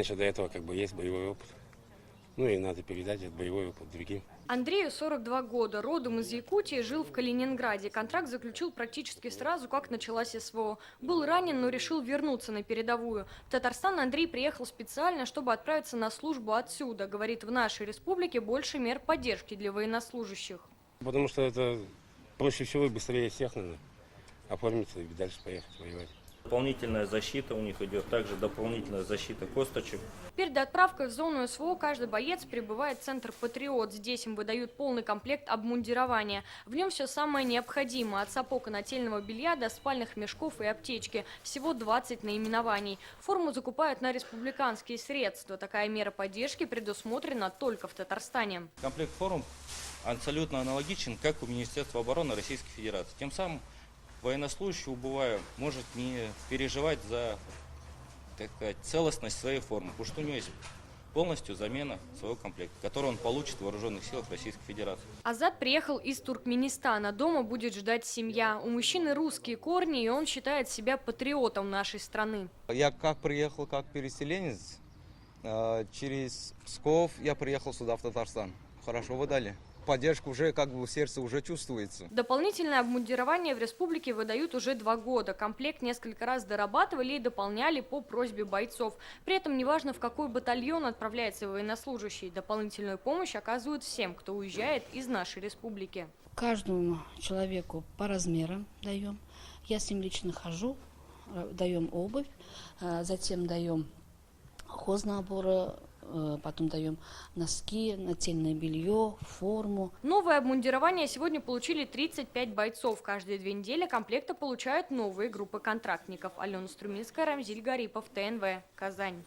раньше до этого как бы есть боевой опыт. Ну и надо передать этот боевой опыт другим. Андрею 42 года, родом из Якутии, жил в Калининграде. Контракт заключил практически сразу, как началась СВО. Был ранен, но решил вернуться на передовую. В Татарстан Андрей приехал специально, чтобы отправиться на службу отсюда. Говорит, в нашей республике больше мер поддержки для военнослужащих. Потому что это проще всего и быстрее всех надо оформиться и дальше поехать воевать. Дополнительная защита у них идет, также дополнительная защита косточек. Перед отправкой в зону СВО каждый боец прибывает в центр «Патриот». Здесь им выдают полный комплект обмундирования. В нем все самое необходимое – от сапог и нательного белья до спальных мешков и аптечки. Всего 20 наименований. Форму закупают на республиканские средства. Такая мера поддержки предусмотрена только в Татарстане. Комплект форм абсолютно аналогичен, как у Министерства обороны Российской Федерации. Тем самым военнослужащий, убывая, может не переживать за, так сказать, целостность своей формы, потому что у него есть полностью замена своего комплекта, который он получит в вооруженных силах Российской Федерации. Азат приехал из Туркменистана. Дома будет ждать семья. У мужчины русские корни, и он считает себя патриотом нашей страны. Я как приехал как переселенец, через Псков я приехал сюда, в Татарстан. Хорошо выдали. Поддержка уже как бы в сердце уже чувствуется. Дополнительное обмундирование в республике выдают уже 2 года. Комплект несколько раз дорабатывали и дополняли по просьбе бойцов. При этом неважно, в какой батальон отправляется военнослужащий, дополнительную помощь оказывают всем, кто уезжает из нашей республики. Каждому человеку по размерам даем. Я с ним лично хожу, даем обувь, затем даем хознаборы, потом даем носки, нательное белье, форму. Новое обмундирование сегодня получили 35 бойцов. Каждые 2 недели комплекта получают новые группы контрактников. Алена Струминская, Рамзиль Гарипов, ТНВ, Казань.